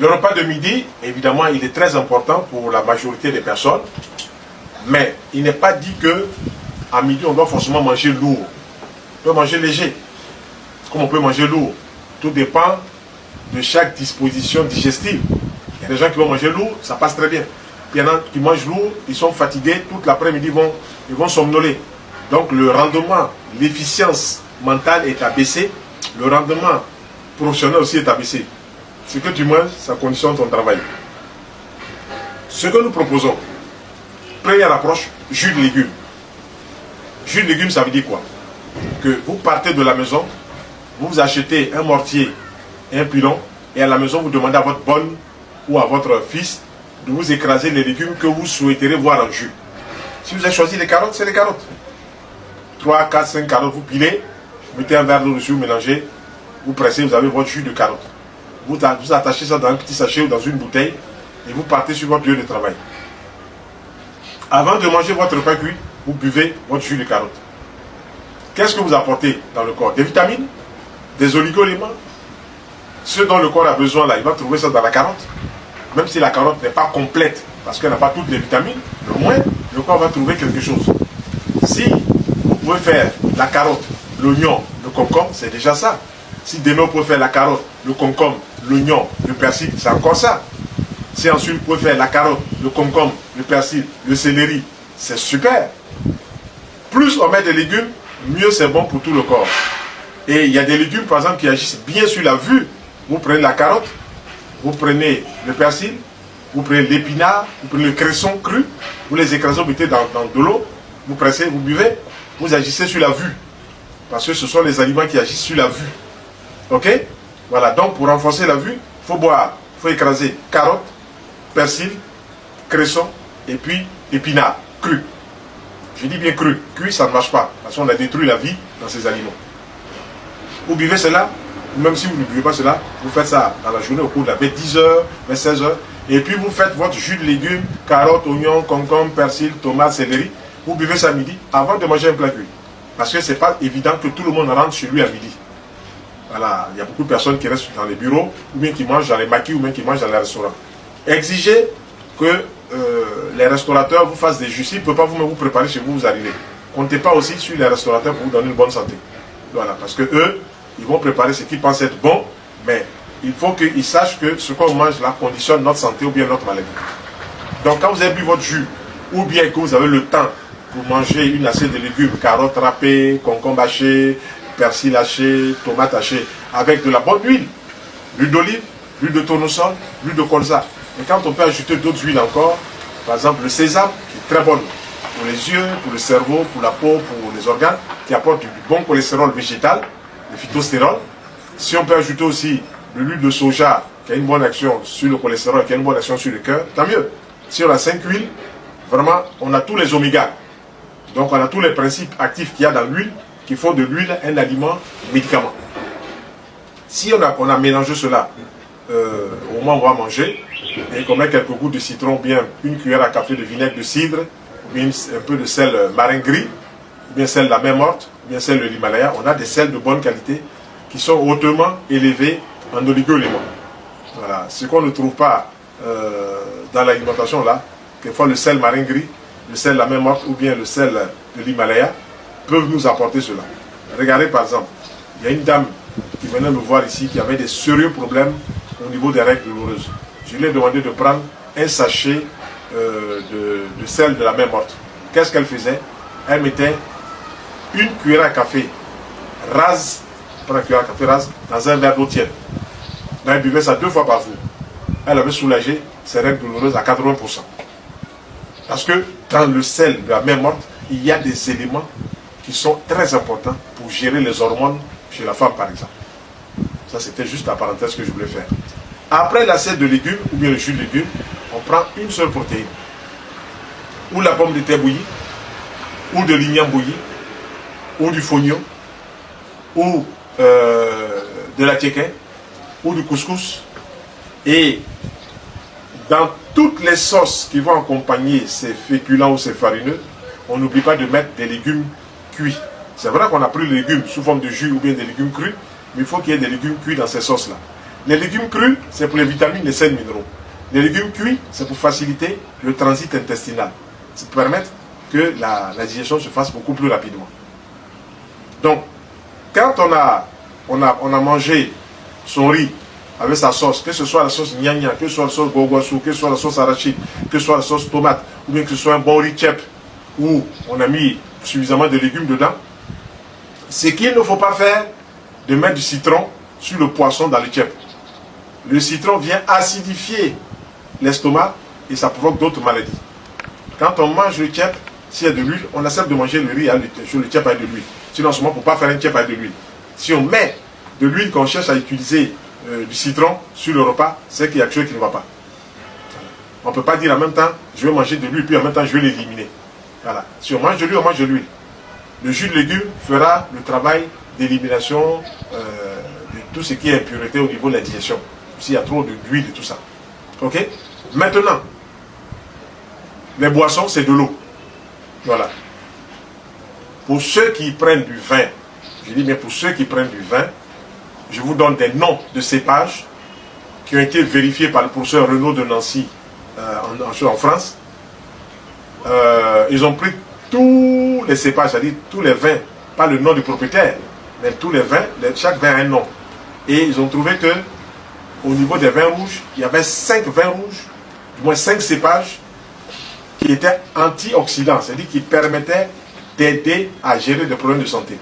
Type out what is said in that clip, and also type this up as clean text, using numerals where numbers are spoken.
Le repas de midi, évidemment, il est très important pour la majorité des personnes, mais il n'est pas dit que à midi, on doit forcément manger lourd. On peut manger léger, comme on peut manger lourd. Tout dépend de chaque disposition digestive. Il y a des gens qui vont manger lourd, ça passe très bien. Puis il y en a qui mangent lourd, ils sont fatigués, toute l'après-midi, ils vont somnoler. Donc le rendement, l'efficience mentale est abaissée, le rendement professionnel aussi est abaissé. Ce que tu manges, ça conditionne ton travail. Ce que nous proposons, première approche, jus de légumes. Jus de légumes, ça veut dire quoi? Que vous partez de la maison, vous achetez un mortier et un pilon, et à la maison, vous demandez à votre bonne ou à votre fils de vous écraser les légumes que vous souhaiterez voir en jus. Si vous avez choisi les carottes, c'est les carottes. 3, 4, 5 carottes, vous pilez, vous mettez un verre d'eau dessus, vous mélangez, vous pressez, vous avez votre jus de carotte. Vous attachez ça dans un petit sachet ou dans une bouteille et vous partez sur votre lieu de travail. Avant de manger votre repas cuit, vous buvez votre jus de carotte. Qu'est-ce que vous apportez dans le corps? Des vitamines, des oligo-éléments. Ce dont le corps a besoin là, il va trouver ça dans la carotte. Même si la carotte n'est pas complète, parce qu'elle n'a pas toutes les vitamines, au moins le corps va trouver quelque chose. Si vous pouvez faire la carotte, l'oignon, le concombre, c'est déjà ça. Si demain vous pouvez faire la carotte, le concombre, l'oignon, le persil, c'est encore ça. Si ensuite vous pouvez faire la carotte, le concombre, le persil, le céleri, c'est super. Plus on met des légumes, mieux c'est bon pour tout le corps. Et il y a des légumes par exemple qui agissent bien sur la vue. Vous prenez la carotte, vous prenez le persil, vous prenez l'épinard, vous prenez le cresson cru, vous les écrasez, vous mettez dans de l'eau, vous pressez, vous buvez, vous agissez sur la vue. Parce que ce sont les aliments qui agissent sur la vue. Ok? Voilà, donc pour renforcer la vue, il faut boire, il faut écraser carotte, persil, cresson et puis épinard, cru. Je dis bien cru, cuit ça ne marche pas, parce qu'on a détruit la vie dans ces aliments. Vous buvez cela, ou même si vous ne buvez pas cela, vous faites ça dans la journée au cours de la 10h, 16h, et puis vous faites votre jus de légumes, carottes, oignons, concombres, persil, tomates, céleri, vous buvez ça à midi avant de manger un plat cuit. Parce que ce n'est pas évident que tout le monde rentre chez lui à midi. Voilà, il y a beaucoup de personnes qui restent dans les bureaux, ou bien qui mangent dans les maquis, ou bien qui mangent dans les restaurants. Exigez que les restaurateurs vous fassent des jus. S'ils ne peuvent pas vous-même vous préparer chez vous, vous arrivez. Comptez pas aussi sur les restaurateurs pour vous donner une bonne santé. Voilà, parce que eux, ils vont préparer ce qu'ils pensent être bon, mais il faut qu'ils sachent que ce qu'on mange là conditionne notre santé ou bien notre maladie. Donc quand vous avez bu votre jus, ou bien que vous avez le temps pour manger une assiette de légumes, carottes râpées, concombres hachés, persil haché, tomates hachées, avec de la bonne huile, l'huile d'olive, l'huile de tournesol, l'huile de colza. Et quand on peut ajouter d'autres huiles encore, par exemple le sésame, qui est très bonne pour les yeux, pour le cerveau, pour la peau, pour les organes, qui apporte du bon cholestérol végétal, le phytostérol. Si on peut ajouter aussi de l'huile de soja, qui a une bonne action sur le cholestérol, qui a une bonne action sur le cœur, tant mieux. Si on a 5 huiles, vraiment, on a tous les omégas. Donc on a tous les principes actifs qu'il y a dans l'huile, qui font de l'huile un aliment médicament. Si on a mélangé cela au moment où on va manger, et qu'on met quelques gouttes de citron, bien une cuillère à café de vinaigre de cidre, ou bien un peu de sel marin gris, ou bien sel de la mer morte, ou bien sel de l'Himalaya, on a des sels de bonne qualité qui sont hautement élevés en oligo-éléments. Voilà. Ce qu'on ne trouve pas dans l'alimentation là, quelquefois le sel marin gris, le sel de la mer morte ou bien le sel de l'Himalaya peuvent nous apporter cela. Regardez par exemple, il y a une dame qui venait me voir ici qui avait des sérieux problèmes au niveau des règles douloureuses. Je lui ai demandé de prendre un sachet de sel de la mer morte. Qu'est-ce qu'elle faisait? Elle mettait une cuillère à café rase, pas une cuillère à café rase, dans un verre d'eau tiède. Donc elle buvait ça 2 fois par jour. Elle avait soulagé ses règles douloureuses à 80%. Parce que dans le sel de la mer morte, il y a des éléments qui sont très importants pour gérer les hormones chez la femme par exemple. Ça c'était juste la parenthèse que je voulais faire. Après l'assiette de légumes ou bien le jus de légumes, on prend une seule protéine. Ou la pomme de terre bouillie, ou de l'igname bouilli, ou du fognon, ou de la tchéké, ou du couscous. Et dans toutes les sauces qui vont accompagner ces féculents ou ces farineux, on n'oublie pas de mettre des légumes cuits. C'est vrai qu'on a pris les légumes sous forme de jus ou bien des légumes crus, mais il faut qu'il y ait des légumes cuits dans ces sauces-là. Les légumes crus, c'est pour les vitamines, les sels minéraux. Les légumes cuits, c'est pour faciliter le transit intestinal. C'est pour permettre que la digestion se fasse beaucoup plus rapidement. Donc, quand on a mangé son riz avec sa sauce, que ce soit la sauce gnagna, que ce soit la sauce gogosu, que ce soit la sauce arachide, que ce soit la sauce tomate, ou bien que ce soit un bon riz chep, où on a mis suffisamment de légumes dedans, c'est qu'il ne faut pas faire de mettre du citron sur le poisson dans le chep. Le citron vient acidifier l'estomac et ça provoque d'autres maladies. Quand on mange le chep, s'il y a de l'huile, on accepte de manger le riz sur le chep avec de l'huile. Sinon, en ce moment, on ne peut pas faire un chep avec de l'huile. Si on met de l'huile, qu'on cherche à utiliser du citron sur le repas, c'est qu'il y a quelque chose qui ne va pas. On ne peut pas dire en même temps, je vais manger de l'huile, puis en même temps, je vais l'éliminer. Voilà. Si on mange de l'huile, on mange de l'huile. Le jus de légumes fera le travail d'élimination de tout ce qui est impureté au niveau de la digestion. S'il y a trop d'huile et tout ça. Ok? Maintenant, les boissons, c'est de l'eau. Voilà. Pour ceux qui prennent du vin, je dis bien pour ceux qui prennent du vin, je vous donne des noms de cépages qui ont été vérifiés par le professeur Renaud de Nancy en France. Ils ont pris tous les cépages, c'est-à-dire tous les vins, pas le nom du propriétaire, mais tous les vins, chaque vin a un nom. Et ils ont trouvé que au niveau des vins rouges, il y avait 5 vins rouges, du moins 5 cépages, qui étaient antioxydants, c'est-à-dire qui permettaient d'aider à gérer des problèmes de santé.